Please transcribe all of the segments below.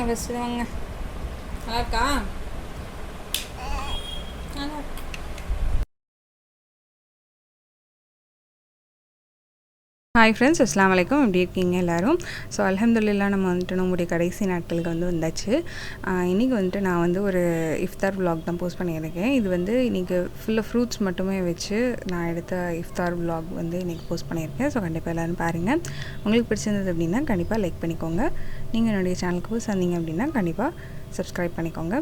First வாங்க. நல்லா இருக்கா? நல்லா இருக்கு. ஹாய் ஃப்ரெண்ட்ஸ், அஸ்ஸலாமு அலைக்கும். எப்படி இருக்கீங்க எல்லோரும்? ஸோ அல்ஹம்துலில்லாஹ் நம்ம வந்துட்டு நம்முடைய கடைசி நாட்களுக்கு வந்தாச்சு. இன்றைக்கி வந்துட்டு நான் வந்து ஒரு இஃப்தார் விலாக் தான் போஸ்ட் பண்ணியிருக்கேன். இது வந்து இன்றைக்கி ஃபுல்லாக ஃப்ரூட்ஸ் மட்டுமே வச்சு நான் எடுத்த இஃப்தார் விலாக் வந்து இன்றைக்கி போஸ்ட் பண்ணியிருக்கேன். ஸோ கண்டிப்பாக எல்லோரும் பாருங்கள். உங்களுக்கு பிடிச்சிருந்தது அப்படின்னா கண்டிப்பாக லைக் பண்ணிக்கோங்க. நீங்கள் என்னுடைய சேனலுக்கு போய் வந்தீங்க அப்படின்னா கண்டிப்பாக சப்ஸ்கிரைப் பண்ணிக்கோங்க.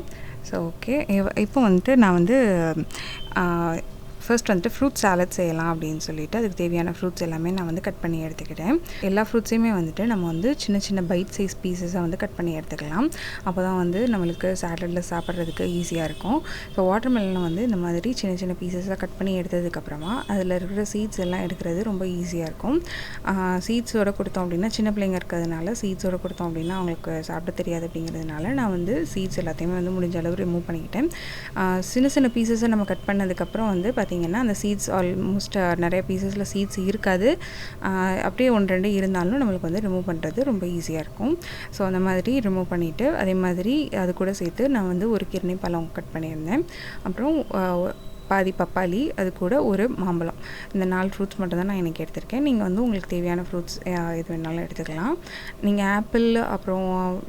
ஸோ ஓகே, இப்போ வந்துட்டு நான் வந்து ஃபர்ஸ்ட் வந்துட்டு ஃப்ரூட் சாலட் செய்யலாம் அப்படின்னு சொல்லிட்டு அதுக்கு தேவையான ஃப்ரூட்ஸ் எல்லாமே நான் வந்து கட் பண்ணி எடுத்துக்கிட்டேன். எல்லா ஃப்ரூட்ஸையுமே வந்துட்டு நம்ம வந்து சின்ன சின்ன பைட் சைஸ் பீசஸாக வந்து கட் பண்ணி எடுத்துக்கலாம். அப்போ தான் வந்து நம்மளுக்கு சாலட்டில் சாப்பிட்றதுக்கு ஈஸியாக இருக்கும். ஸோ வாட்டர்மெலனை வந்து இந்த மாதிரி சின்ன சின்ன பீசஸாக கட் பண்ணி எடுத்ததுக்கப்புறமா அதில் இருக்கிற சீட்ஸ் எல்லாம் எடுக்கிறது ரொம்ப ஈஸியாக இருக்கும். சீட்ஸோடு கொடுத்தோம் அப்படின்னா சின்ன பிள்ளைங்க இருக்கிறதுனால சீட்ஸோடு கொடுத்தோம் அப்படின்னா அவங்களுக்கு சாப்பிட தெரியாது. அப்படிங்கிறதுனால நான் வந்து சீட்ஸ் எல்லாத்தையுமே வந்து முடிஞ்ச அளவு ரிமூவ் பண்ணிக்கிட்டேன். சின்ன சின்ன பீசஸை நம்ம கட் பண்ணதுக்கப்புறம் வந்து பார்த்திங்கன்னா அந்த சீட்ஸ் ஆல்மோஸ்ட் நிறைய பீசஸில் சீட்ஸ் இருக்காது. அப்படியே 1-2 இருந்தாலும் நம்மளுக்கு வந்து ரிமூவ் பண்ணுறது ரொம்ப ஈஸியாக இருக்கும். ஸோ அந்த மாதிரி ரிமூவ் பண்ணிவிட்டு அதே மாதிரி அது கூட சேர்த்து நான் வந்து ஒரு கிர்னி பழம் கட் பண்ணியிருந்தேன். அப்புறம் பாதி பப்பாளி, அது கூட ஒரு மாம்பழம். இந்த 4 ஃப்ரூட்ஸ் மட்டும் தான் நான் இன்றைக்கி எடுத்திருக்கேன். நீங்கள் வந்து உங்களுக்கு தேவையான ஃப்ரூட்ஸ் எது வேணாலும் எடுத்துக்கலாம். நீங்கள் ஆப்பிள் அப்புறம்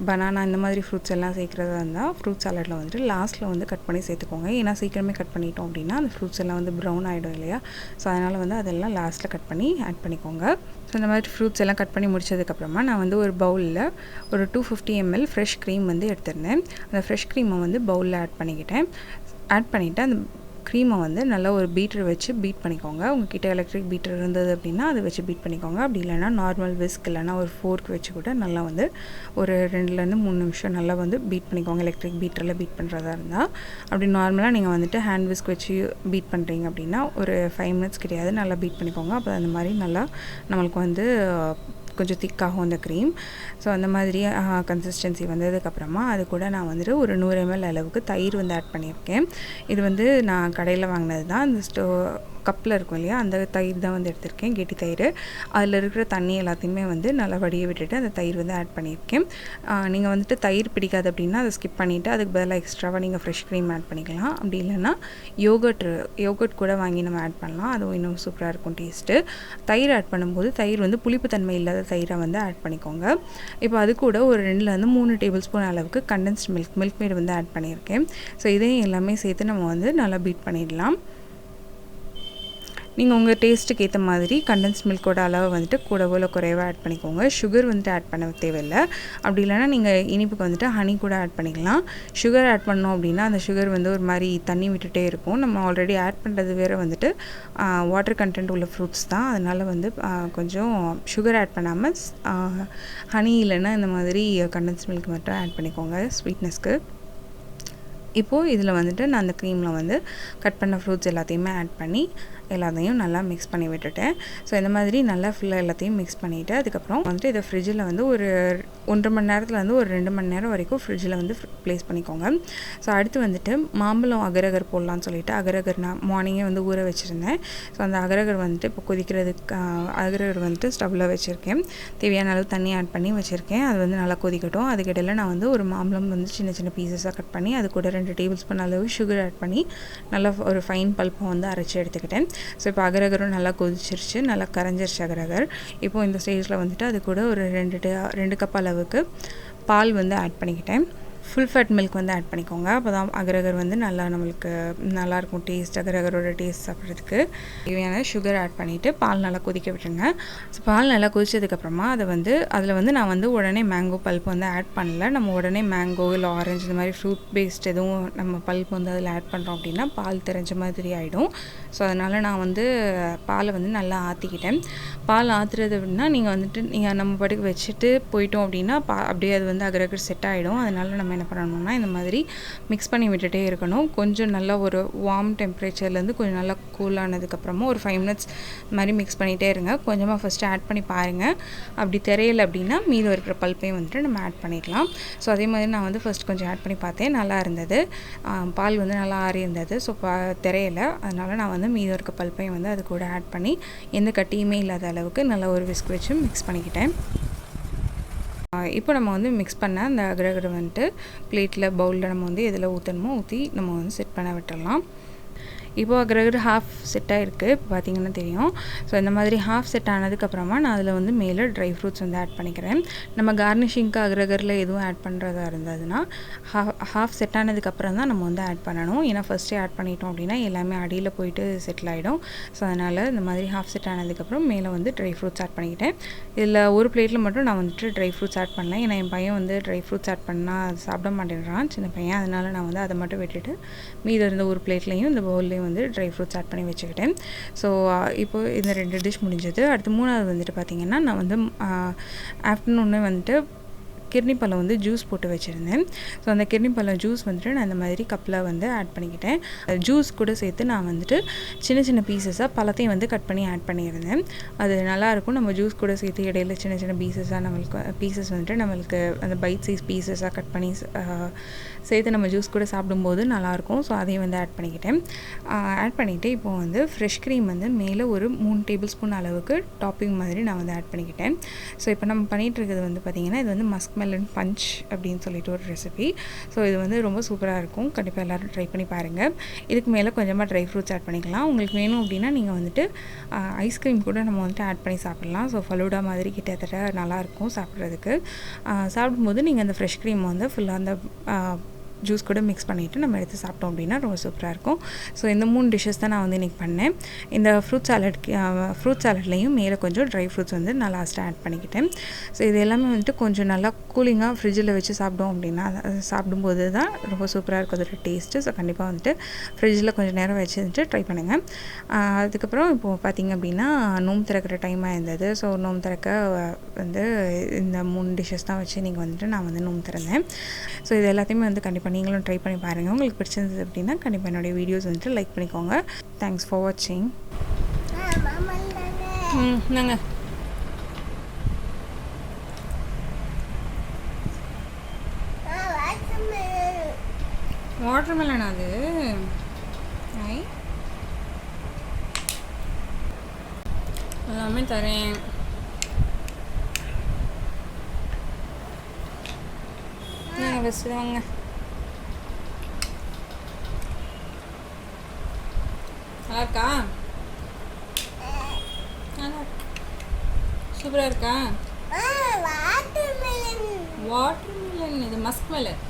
பனானா இந்த மாதிரி ஃப்ரூட்ஸ் எல்லாம் சேர்க்குறதா இருந்தால் ஃப்ரூட் சாலட்டில் வந்துட்டு லாஸ்ட்டில் வந்து கட் பண்ணி சேர்த்துக்கோங்க. ஏன்னா சீக்கிரமே கட் பண்ணிட்டோம் அப்படின்னா அந்த ஃப்ரூட்ஸ் எல்லாம் வந்து ப்ரௌன் ஆகிடும் இல்லையா? ஸோ அதனால் வந்து அதெல்லாம் லாஸ்ட்டில் கட் பண்ணி ஆட் பண்ணிக்கோங்க. ஸோ இந்த மாதிரி ஃப்ரூட்ஸ் எல்லாம் கட் பண்ணி முடிச்சதுக்கப்புறமா நான் வந்து ஒரு பவுலில் ஒரு 250 ml ஃப்ரெஷ் க்ரீம் வந்து எடுத்திருந்தேன். அந்த ஃப்ரெஷ் க்ரீமை வந்து பவுலில் ஆட் பண்ணிவிட்டு அந்த க்ரீமை வந்து நல்லா ஒரு பீட்டர் வச்சு பீட் பண்ணிக்கோங்க. உங்கள்கிட்ட எலக்ட்ரிக் பீட்டர் இருந்தது அப்படின்னா அதை வச்சு பீட் பண்ணிக்கோங்க. அப்படி இல்லைனா நார்மல் விஸ்க் இல்லைனா ஒரு ஃபோர்க் வச்சு கூட நல்லா வந்து ஒரு 2-3 நிமிஷம் நல்லா வந்து பீட் பண்ணிக்கோங்க. எலக்ட்ரிக் பீட்டரில் பீட் பண்ணுறதா இருந்தால். அப்படி நார்மலாக நீங்கள் வந்துட்டு ஹேண்ட் விஸ்க் வச்சு பீட் பண்ணுறீங்க அப்படின்னா ஒரு 5 மினிட்ஸ் கிடையாது, நல்லா பீட் பண்ணிக்கோங்க. அப்போ அந்த மாதிரி நல்லா நம்மளுக்கு வந்து கொஞ்சம் திக்காகும் அந்த க்ரீம். ஸோ அந்த மாதிரி கன்சிஸ்டன்சி வந்ததுக்கப்புறமா அது கூட நான் வந்துட்டு ஒரு 100 ml அளவுக்கு தயிர் வந்து ஆட் பண்ணியிருக்கேன். இது வந்து நான் கடையில் வாங்கினது தான். இந்த கப்பில் இருக்கும் இல்லையா, அந்த தயிர் தான் வந்து எடுத்திருக்கேன், கெட்டி தயிர். அதில் இருக்கிற தண்ணி எல்லாத்தையுமே வந்து நல்லா வடிய விட்டுட்டு அந்த தயிர் வந்து ஆட் பண்ணியிருக்கேன். நீங்கள் வந்துட்டு தயிர் பிடிக்காது அப்படின்னா அதை ஸ்கிப் பண்ணிவிட்டு அதுக்கு பதிலாக எக்ஸ்ட்ராவாக நீங்கள் ஃப்ரெஷ் க்ரீம் ஆட் பண்ணிக்கலாம். அப்படி இல்லைன்னா யோகர்ட் கூட வாங்கி நம்ம ஆட் பண்ணலாம். அதுவும் இன்னும் சூப்பராக இருக்கும் டேஸ்ட்டு. தயிர் ஆட் பண்ணும்போது தயிர் வந்து புளிப்புத்தன்மை இல்லாத தயிரை வந்து ஆட் பண்ணிக்கோங்க. இப்போ அது கூட ஒரு 2-3 டேபிள் ஸ்பூன் அளவுக்கு கண்டென்ஸ்ட் மில்க் மேட் வந்து ஆட் பண்ணியிருக்கேன். ஸோ இதையும் எல்லாமே சேர்த்து நம்ம வந்து நல்லா பீட் பண்ணிடலாம். நீங்கள் உங்கள் டேஸ்ட்டுக்கு ஏற்ற மாதிரி கண்டென்ஸ் மில்கோட அளவு வந்துட்டு கூடவோ இல்லை குறைவாக ஆட் பண்ணிக்கோங்க. சுகர் வந்துட்டு ஆட் பண்ண தேவையில்லை. அப்படி இல்லைனா நீங்கள் இனிப்புக்கு வந்துட்டு ஹனி கூட ஆட் பண்ணிக்கலாம். சுகர் ஆட் பண்ணோம் அப்படின்னா அந்த சுகர் வந்து ஒரு மாதிரி தண்ணி விட்டுட்டே இருக்கும். நம்ம ஆல்ரெடி ஆட் பண்ணுறது வேறு வந்துட்டு வாட்டர் கண்டென்ட் உள்ள ஃப்ரூட்ஸ் தான். அதனால் வந்து கொஞ்சம் சுகர் ஆட் பண்ணாமல் ஹனி இல்லைன்னா இந்த மாதிரி கண்டென்ஸ் மில்க் மட்டும் ஆட் பண்ணிக்கோங்க ஸ்வீட்னஸ்க்கு. இப்போது இதில் வந்துட்டு நான் அந்த க்ரீமில் வந்து கட் பண்ண ஃப்ரூட்ஸ் எல்லாத்தையுமே ஆட் பண்ணி எல்லாத்தையும் நல்லா மிக்ஸ் பண்ணி விட்டுட்டேன். ஸோ இந்த மாதிரி நல்லா ஃபுல்லாக எல்லாத்தையும் மிக்ஸ் பண்ணிவிட்டு அதுக்கப்புறம் வந்துட்டு இதை ஃப்ரிட்ஜில் வந்து ஒரு 1.5 மணி நேரத்தில் வந்து ஒரு 2 மணி நேரம் வரைக்கும் ஃப்ரிட்ஜில் வந்து ப்ளேஸ் பண்ணிக்கோங்க. ஸோ அடுத்து வந்துட்டு மாம்பழம் அகரகர் போடலான்னு சொல்லிட்டு அகரகர் நான் மார்னிங்கே வந்து ஊற வச்சுருந்தேன். ஸோ அந்த அகரகர் வந்துட்டு இப்போ கொதிக்கிறதுக்கு அகரகர் வந்துட்டு ஸ்டவ்வில் வச்சுருக்கேன். தேவையான அளவு தண்ணி ஆட் பண்ணி வச்சுருக்கேன். அது வந்து நல்லா கொதிக்கட்டும். அதுக்கிடையில் நான் வந்து ஒரு மாம்பழம் வந்து சின்ன சின்ன பீசஸாக கட் பண்ணி அது கூட 2 டேபிள் ஸ்பூன் அளவு சுகர் ஆட் பண்ணி நல்லா ஒரு ஃபைன் பல்ப்பை வந்து அரைச்சி எடுத்துக்கிட்டேன். ஸோ இப்போ அகரகரும் நல்லா கொதிச்சிருச்சு, நல்லா கரைஞ்சிருச்சு அகரகர். இப்போது இந்த ஸ்டேஜில் வந்துட்டு அது கூட ஒரு 2 கப் அளவுக்கு பால் வந்து ஆட் பண்ணிக்கிட்டேன். ஃபுல் ஃபேட் மில்க் வந்து ஆட் பண்ணிக்கோங்க. அப்போ தான் அகரகர் வந்து நல்லா நம்மளுக்கு நல்லாயிருக்கும் டேஸ்ட். அகரகரோட டேஸ்ட் சாப்பிட்றதுக்கு தேவையான சுகர் ஆட் பண்ணிவிட்டு பால் நல்லா கொதிக்க விட்டுருங்க. ஸோ பால் நல்லா கொதிச்சதுக்கப்புறமா அதில் வந்து நான் வந்து உடனே மேங்கோ பல்ப் வந்து ஆட் பண்ணல. நம்ம உடனே மேங்கோ இல்லை ஆரஞ்சு இந்த மாதிரி ஃப்ரூட் பேஸ்ட் எதுவும் நம்ம பல்ப் வந்து அதில் ஆட் பண்ணுறோம் அப்படின்னா பால் தெரிஞ்ச மாதிரி ஆகிடும். ஸோ அதனால் நான் வந்து பாலை வந்து நல்லா ஆற்றிக்கிட்டேன். பால் ஆற்றுறது அப்படின்னா நீங்கள் நம்ம பாட்டுக்கு வச்சுட்டு போயிட்டோம் அப்படின்னா அப்படியே அது வந்து அகரகர் செட் ஆகிடும். அதனால் நம்ம என்ன பண்ணணும்னா இந்த மாதிரி மிக்ஸ் பண்ணி விட்டுட்டே இருக்கணும். கொஞ்சம் நல்லா ஒரு வார்ம் டெம்பரேச்சர்லேருந்து கொஞ்சம் நல்லா கூலானதுக்கப்புறமா ஒரு 5 மினிட்ஸ் மாதிரி மிக்ஸ் பண்ணிகிட்டே இருங்க. கொஞ்சமாக ஃபஸ்ட்டு ஆட் பண்ணி பாருங்கள். அப்படி தெரியலை அப்படின்னா மீதம் இருக்கிற பல்ப்பையும் வந்துட்டு நம்ம ஆட் பண்ணிடலாம். ஸோ அதே மாதிரி நான் வந்து ஃபஸ்ட் கொஞ்சம் ஆட் பண்ணி பார்த்தேன், நல்லா இருந்தது. பால் வந்து நல்லா ஆறி இருந்தது. ஸோ தெரியலை, அதனால் நான் வந்து மீதம் இருக்க பல்ப்பையும் வந்து அது கூட ஆட் பண்ணி எந்த கட்டியுமே இல்லாத அளவுக்கு நல்லா ஒரு விஸ்க் வச்சு மிக்ஸ் பண்ணிக்கிட்டேன். இப்போ நம்ம வந்து மிக்ஸ் பண்ண அந்த அகரகரை வந்துட்டு பிளேட்டில் பவுலில் நம்ம வந்து எதில் ஊற்றணுமோ ஊற்றி நம்ம வந்து செட் பண்ண விட்டுடலாம். இப்போ அகரகர் ஹாஃப் செட்டாக இருக்குது. இப்போ பார்த்திங்கன்னா தெரியும். ஸோ இந்த மாதிரி ஹாஃப் செட் ஆனதுக்கப்புறமா நான் அதில் வந்து மேலே ட்ரை ஃப்ரூட்ஸ் வந்து ஆட் பண்ணிக்கிறேன். நம்ம கார்னிஷிங்க்கு அகரகரில் எதுவும் ஆட் பண்ணுறதா இருந்ததுன்னா ஹாஃப் செட் ஆனதுக்கப்புறம் தான் நம்ம வந்து ஆட் பண்ணணும். ஏன்னா ஃபஸ்ட்டே ஆட் பண்ணிட்டோம் அப்படின்னா எல்லாமே அடியில் போயிட்டு செட்டில் ஆகிடும். ஸோ அதனால் இந்த மாதிரி ஹாஃப் செட் ஆனதுக்கப்புறம் மேலே வந்து ட்ரை ஃப்ரூட்ஸ் ஆட் பண்ணிக்கிட்டேன். இதில் ஒரு பிளேட்டில் மட்டும் நான் வந்துட்டு ட்ரை ஃப்ரூட்ஸ் ஆட் பண்ணல. ஏன்னா என் பையன் வந்து ட்ரை ஃப்ரூட்ஸ் ஆட் பண்ணால் அது சாப்பிட மாட்டேங்கிறான், சின்ன பையன். அதனால் நான் வந்து அதை மட்டும் விட்டுட்டு மீதி இருந்த ஒரு பிளேட்லேயும் இந்த பவுல்லையும் வந்து ட்ரை ஃப்ரூட்ஸ் ஆட் பண்ணி வச்சுக்கிட்டேன். ஸோ இப்போது இந்த 2 டிஷ் முடிஞ்சது. அடுத்து 3வது வந்துட்டு பார்த்திங்கன்னா நான் வந்து ஆஃப்டர்நூனே வந்துட்டு கிர்னி பழம் வந்து ஜூஸ் போட்டு வச்சுருந்தேன். ஸோ அந்த கிர்னி பழம் ஜூஸ் வந்துட்டு நான் இந்த மாதிரி கப்பில் வந்து ஆட் பண்ணிக்கிட்டேன். ஜூஸ் கூட சேர்த்து நான் வந்துட்டு சின்ன சின்ன பீசஸாக பழத்தையும் வந்து கட் பண்ணி ஆட் பண்ணியிருந்தேன். அது நல்லாயிருக்கும். நம்ம ஜூஸ் கூட சேர்த்து இடையில சின்ன சின்ன பீசஸ் வந்துட்டு நம்மளுக்கு அந்த பைட் சைஸ் பீசஸாக கட் பண்ணி சேர்த்து நம்ம ஜூஸ் கூட சாப்பிடும்போது நல்லாயிருக்கும். ஸோ அதையும் வந்து ஆட் பண்ணிக்கிட்டேன். ஆட் பண்ணிவிட்டு இப்போது வந்து ஃப்ரெஷ் க்ரீம் வந்து மேலே ஒரு 3 டேபிள் ஸ்பூன் அளவுக்கு டாப்பிங் மாதிரி நான் வந்து ஆட் பண்ணிக்கிட்டேன். ஸோ இப்போ நம்ம பண்ணிகிட்ருக்கிறது வந்து பார்த்திங்கன்னா இது வந்து muskmelon பஞ்ச் அப்படின்னு சொல்லிட்டு ஒரு ரெசிபி. ஸோ இது வந்து ரொம்ப சூப்பராக இருக்கும். கண்டிப்பாக எல்லோரும் ட்ரை பண்ணி பாருங்கள். இதுக்கு மேலே கொஞ்சமாக ட்ரை ஃப்ரூட்ஸ் ஆட் பண்ணிக்கலாம். உங்களுக்கு வேணும் அப்படின்னா நீங்கள் வந்துட்டு ஐஸ்கிரீம் கூட நம்ம வந்துட்டு ஆட் பண்ணி சாப்பிட்லாம். ஸோ ஃபலூடா மாதிரி கிட்டத்தட்ட நல்லாயிருக்கும் சாப்பிட்றதுக்கு. சாப்பிடும்போது நீங்கள் அந்த ஃப்ரெஷ் க்ரீம் வந்து ஃபுல்லாக அந்த ஜூஸ் கூட மிக்ஸ் பண்ணிவிட்டு நம்ம எடுத்து சாப்பிட்டோம் அப்படின்னா ரொம்ப சூப்பராக இருக்கும். ஸோ இந்த 3 டிஷ்ஷஸ் தான் நான் வந்து இன்றைக்கி பண்ணேன். இந்த ஃப்ரூட் சாலட்லேயும் மேலே கொஞ்சம் ட்ரை ஃப்ரூட்ஸ் வந்து நான் லாஸ்ட்டாக ஆட் பண்ணிக்கிட்டேன். ஸோ இது எல்லாமே வந்துட்டு கொஞ்சம் நல்லா கூலிங்காக ஃப்ரிட்ஜில் வச்சு சாப்பிட்டோம் அப்படின்னா சாப்பிடும்போது தான் ரொம்ப சூப்பராக இருக்கும் அதோட டேஸ்ட்டு. ஸோ கண்டிப்பாக வந்துட்டு ஃப்ரிட்ஜில் கொஞ்சம் நேரம் வச்சு வந்துட்டு ட்ரை பண்ணுங்கள். அதுக்கப்புறம் இப்போது பார்த்திங்க அப்படின்னா நோம்பு திறக்கிற டைமாக இருந்தது. ஸோ நோம்பு திறக்க வந்து இந்த 3 டிஷ்ஷஸ் தான் வச்சு நீங்கள் வந்துட்டு நான் வந்து நோம்பு திறந்தேன். ஸோ இது எல்லாத்தையுமே வந்து கண்டிப்பாக நீங்களும் ட்ரை பண்ணி பாருங்கள். உங்களுக்கு பிடிச்சிருந்தது அப்படின்னா கண்டிப்பாக என்னுடைய வீடியோஸ் வந்துட்டு லைக் பண்ணிக்கோங்க. தேங்க்ஸ் ஃபார் வாட்சிங். நாங்கள் வாட்டர் மெலன் அது எல்லாமே தரேன். ஃபஸ்ட்டு வாங்க. நல்லா இருக்கா? சூப்பராக இருக்கா? வாட்டர் மெலன் இது மஸ்க் மெலன்.